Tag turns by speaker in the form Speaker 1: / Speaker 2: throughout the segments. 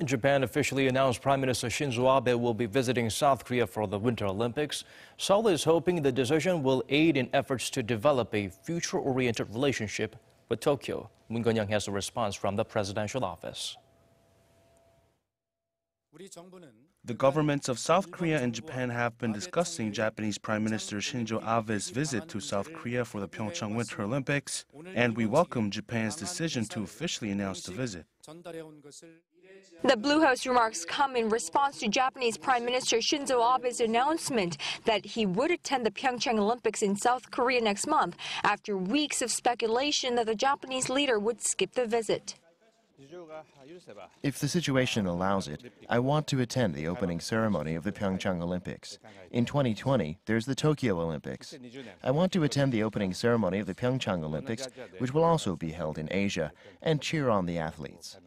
Speaker 1: Japan officially announced Prime Minister Shinzo Abe will be visiting South Korea for the Winter Olympics. Seoul is hoping the decision will aid in efforts to develop a future-oriented relationship with Tokyo. Connyoung has a response from the presidential office.
Speaker 2: The governments of South Korea and Japan have been discussing Japanese Prime Minister Shinzo Abe's visit to South Korea for the PyeongChang Winter Olympics, and we welcome Japan's decision to officially announce the visit.
Speaker 3: The Blue House remarks come in response to Japanese Prime Minister Shinzo Abe's announcement that he would attend the PyeongChang Olympics in South Korea next month after weeks of speculation that the Japanese leader would skip the visit.
Speaker 4: If the situation allows it, I want to attend the opening ceremony of the PyeongChang Olympics. In 2020, there's the Tokyo Olympics. I want to attend the opening ceremony of the PyeongChang Olympics, which will also be held in Asia, and cheer on the athletes.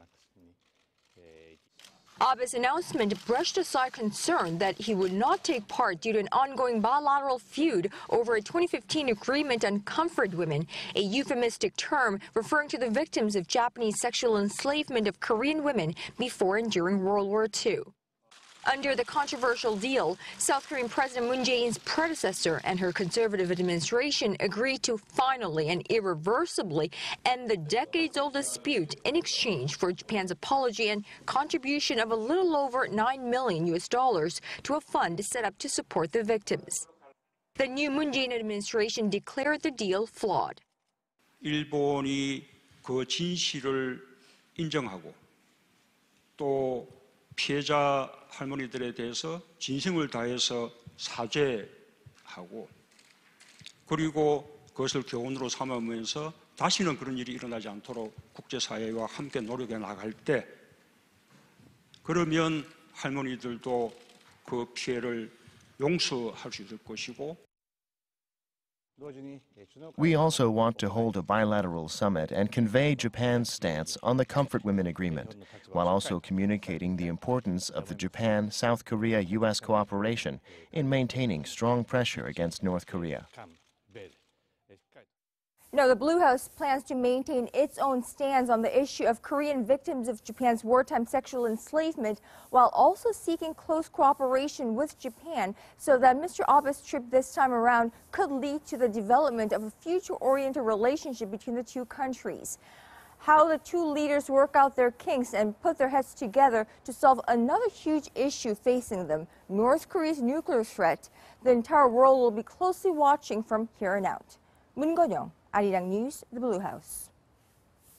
Speaker 3: Abe's announcement brushed aside concern that he would not take part due to an ongoing bilateral feud over a 2015 agreement on comfort women, a euphemistic term referring to the victims of Japanese sexual enslavement of Korean women before and during World War II. Under the controversial deal, South Korean President Moon Jae-in's predecessor and her conservative administration agreed to finally and irreversibly end the decades-old dispute in exchange for Japan's apology and contribution of a little over $9 million to a fund set up to support the victims. The new Moon Jae-in administration declared the deal flawed.
Speaker 5: 일본이 그 진실을 인정하고 또 피해자 할머니들에 대해서 진심을 다해서 사죄하고 그리고 그것을 교훈으로 삼으면서 다시는 그런 일이 일어나지 않도록 국제사회와 함께 노력해 나갈 때 그러면 할머니들도 그 피해를 용서할 수 있을 것이고
Speaker 4: We also want to hold a bilateral summit and convey Japan's stance on the Comfort Women Agreement, while also communicating the importance of the Japan-South Korea-U.S. cooperation in maintaining strong pressure against North Korea.
Speaker 6: No, the Blue House plans to maintain its own stance on the issue of Korean victims of Japan's wartime sexual enslavement, while also seeking close cooperation with Japan so that Mr. Abe's trip this time around could lead to the development of a future-oriented relationship between the two countries. How the two leaders work out their kinks and put their heads together to solve another huge issue facing them, North Korea's nuclear threat, the entire world will be closely watching from here on out. Connyoung, Arirang News, the Blue House.